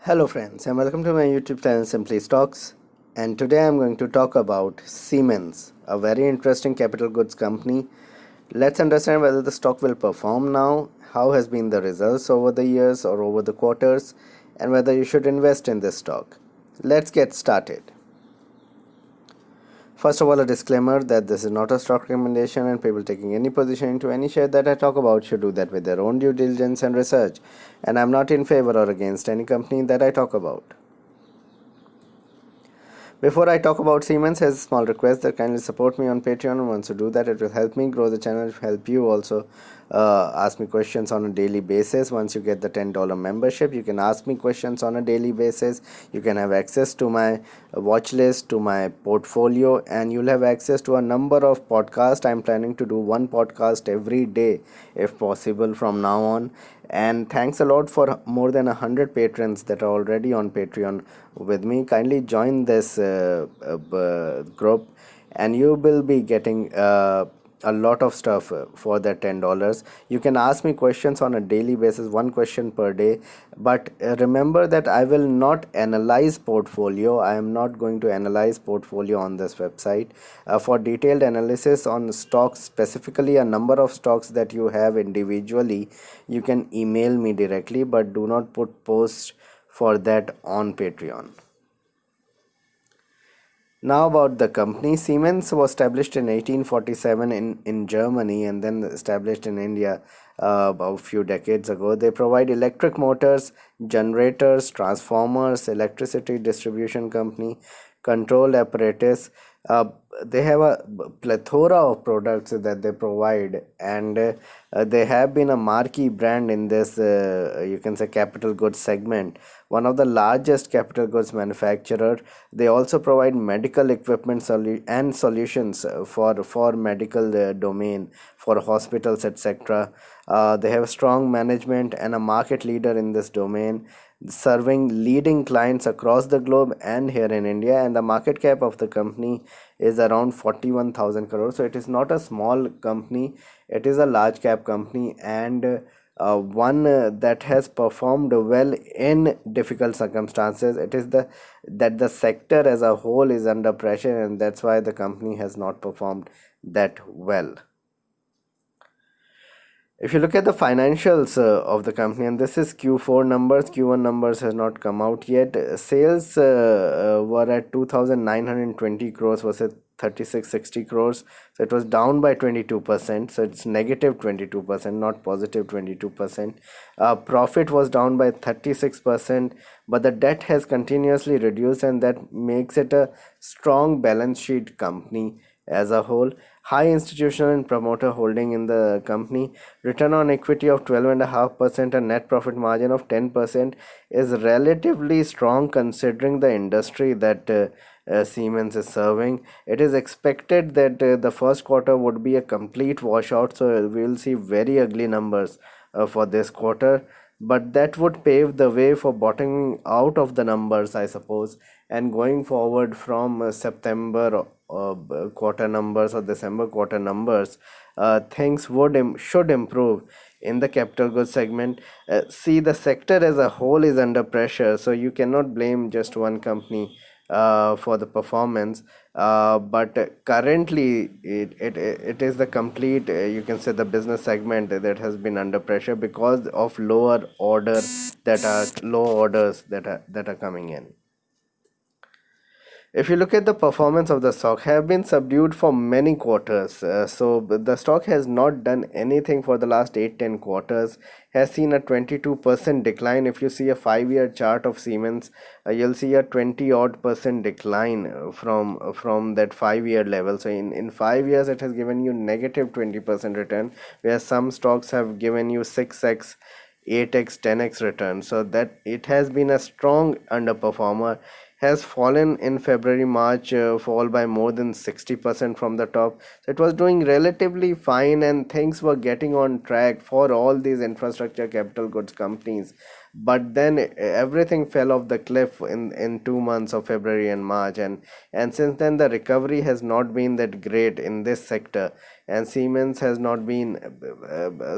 Hello friends and welcome to my YouTube channel Simply Stocks, and today I'm going to talk about Siemens, a very interesting capital goods company. Let's understand whether the stock will perform now, how has been the results over the years or over the quarters, and whether you should invest in this stock. Let's get started. First of all, a disclaimer that this is not a stock recommendation, and people taking any position into any share that I talk about should do that with their own due diligence and research. And I'm not in favor or against any company that I talk about. Before I talk about Siemens, has a small request that kindly support me on Patreon, and once you do that, it will help me grow the channel. It will help you also ask me questions on a daily basis. Once you get the $10 membership, you can ask me questions on a daily basis. You can have access to my watch list, to my portfolio, and you'll have access to a number of podcasts. I'm planning to do one podcast every day if possible from now on. And thanks a lot for more than 100 patrons that are already on Patreon with me. Kindly join this group, and you will be getting a lot of stuff for that $10. You can ask me questions on a daily basis, one question per day. But remember that I will not analyze portfolio. I am not going to analyze portfolio on this website. For detailed analysis on stocks, specifically a number of stocks that you have individually, you can email me directly, but do not put posts for that on Patreon. Now about the company. Siemens was established in 1847 in Germany and then established in India about a few decades ago. They provide electric motors, generators, transformers, electricity distribution company, control apparatus. Uh, they have a plethora of products that they provide, and they have been a marquee brand in this, you can say, capital goods segment, one of the largest capital goods manufacturer. They also provide medical equipment and solutions for medical domain, for hospitals, etc. They have strong management and a market leader in this domain, serving leading clients across the globe and here in India. And the market cap of the company is around 41,000 crores. So it is not a small company, it is a large cap company, and one that has performed well in difficult circumstances. It is the sector as a whole is under pressure, and that's why the company has not performed that well. If you look at the financials of the company, and this is Q4 numbers, Q1 numbers has not come out yet. Sales were at 2,920 crores versus 3,660 crores. So it was down by 22%. So it's negative 22%, not positive 22%. Profit was down by 36%, but the debt has continuously reduced, and that makes it a strong balance sheet company as a whole. High institutional and promoter holding in the company. Return on equity of 12.5% and net profit margin of 10% is relatively strong considering the industry that Siemens is serving. It is expected that the first quarter would be a complete washout, so we will see very ugly numbers for this quarter. But that would pave the way for bottoming out of the numbers, I suppose, and going forward from September quarter numbers or December quarter numbers, things should improve in the capital goods segment. See, the sector as a whole is under pressure, so you cannot blame just one company for the performance. But currently, it is the complete, you can say, the business segment that has been under pressure because of low orders that are coming in. If you look at the performance of the stock, have been subdued for many quarters. The stock has not done anything for the last 8-10 quarters, has seen a 22% decline. If you see a 5-year chart of Siemens, you'll see a 20 odd percent decline from that 5-year level. So in 5 years it has given you negative 20% return, where some stocks have given you 6x, 8x, 10x return. So that it has been a strong underperformer, has fallen in February, March, fall by more than 60% from the top. So it was doing relatively fine, and things were getting on track for all these infrastructure capital goods companies. But then everything fell off the cliff in 2 months of February and March, and since then the recovery has not been that great in this sector, and Siemens has not been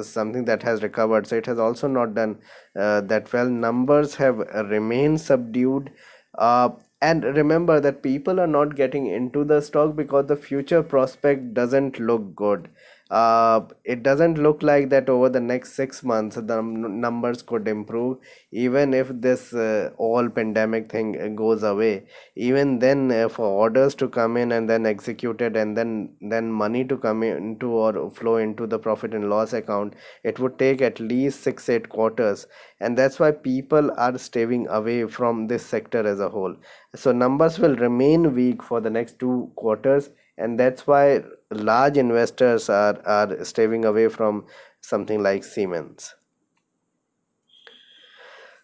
something that has recovered. So it has also not done that well. Numbers have remained subdued. uh, and remember that people are not getting into the stock because the future prospect doesn't look good. It doesn't look like that over the next 6 months the numbers could improve, even if this all pandemic thing goes away. Even then, for orders to come in and then executed, and then money to come into or flow into the profit and loss account, it would take at least 6-8 quarters. And that's why people are staying away from this sector as a whole. So numbers will remain weak for the next 2 quarters, and that's why large investors are staying away from something like Siemens.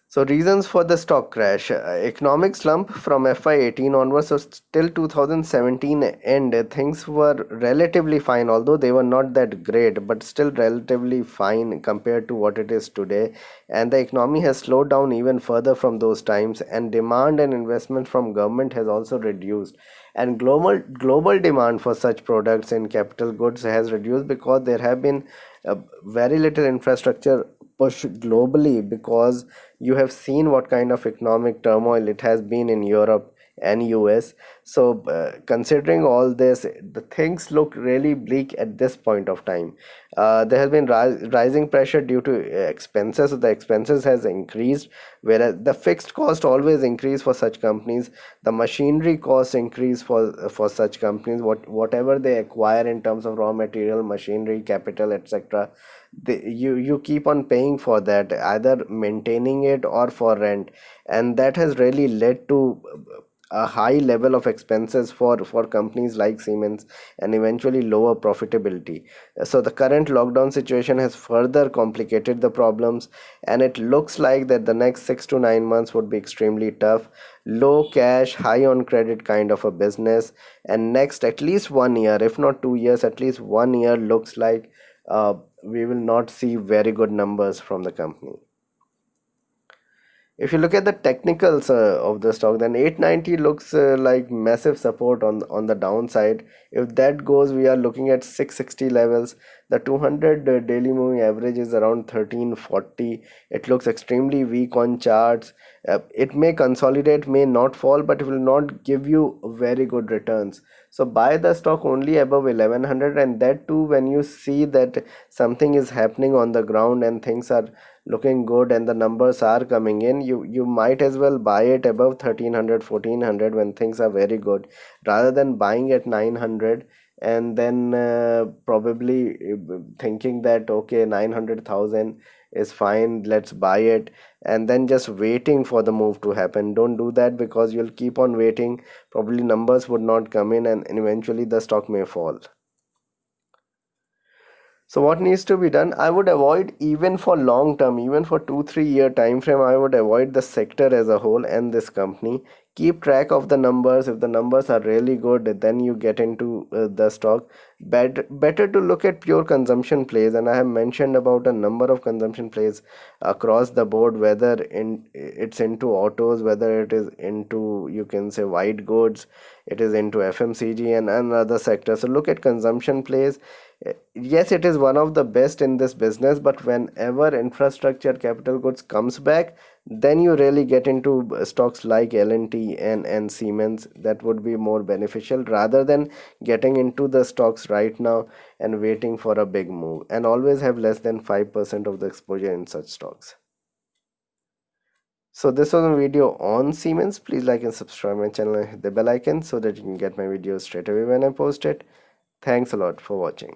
So reasons for the stock crash: economic slump from FY18 onwards. So till 2017 end, things were relatively fine, although they were not that great, but still relatively fine compared to what it is today. And the economy has slowed down even further from those times, and demand and investment from government has also reduced. And global demand for such products in capital goods has reduced because there have been very little infrastructure push globally, because you have seen what kind of economic turmoil it has been in Europe and US. So, considering all this, the things look really bleak at this point of time. There has been rising pressure due to expenses. So the expenses has increased, whereas the fixed cost always increase for such companies. The machinery cost increase for such companies. Whatever they acquire in terms of raw material, machinery, capital, etc., you keep on paying for that, either maintaining it or for rent. And that has really led to a high level of expenses for companies like Siemens, and eventually lower profitability. So the current lockdown situation has further complicated the problems, and it looks like that the next 6 to 9 months would be extremely tough. Low cash, high on credit kind of a business. And next at least 1 year, if not 2 years, at least 1 year looks like we will not see very good numbers from the company. If you look at the technicals of the stock, then 890 looks like massive support on the downside. If that goes, we are looking at 660 levels. The 200 daily moving average is around 1340. It looks extremely weak on charts. It may consolidate, may not fall, but it will not give you very good returns. So buy the stock only above 1100, and that too when you see that something is happening on the ground and things are looking good and the numbers are coming in. You might as well buy it above 1300, 1400 when things are very good, rather than buying at 900 and then probably thinking that okay, 900,000 is fine, let's buy it, and then just waiting for the move to happen. Don't do that, because you'll keep on waiting, probably numbers would not come in, and eventually the stock may fall. So what needs to be done? I would avoid, even for long term, even for 2 3 year time frame, I would avoid the sector as a whole and this company. Keep track of the numbers. If the numbers are really good, then you get into the stock. Better to look at pure consumption plays, and I have mentioned about a number of consumption plays across the board, whether it's into autos, whether it is into, you can say, white goods, it is into FMCG and other sectors. So look at consumption plays. Yes, it is one of the best in this business, but whenever infrastructure capital goods comes back, then you really get into stocks like L&T and Siemens. That would be more beneficial, rather than getting into the stocks right now and waiting for a big move. And always have less than 5% of the exposure in such stocks. So this was a video on Siemens. Please like and subscribe my channel and hit the bell icon so that you can get my videos straight away when I post it. Thanks a lot for watching.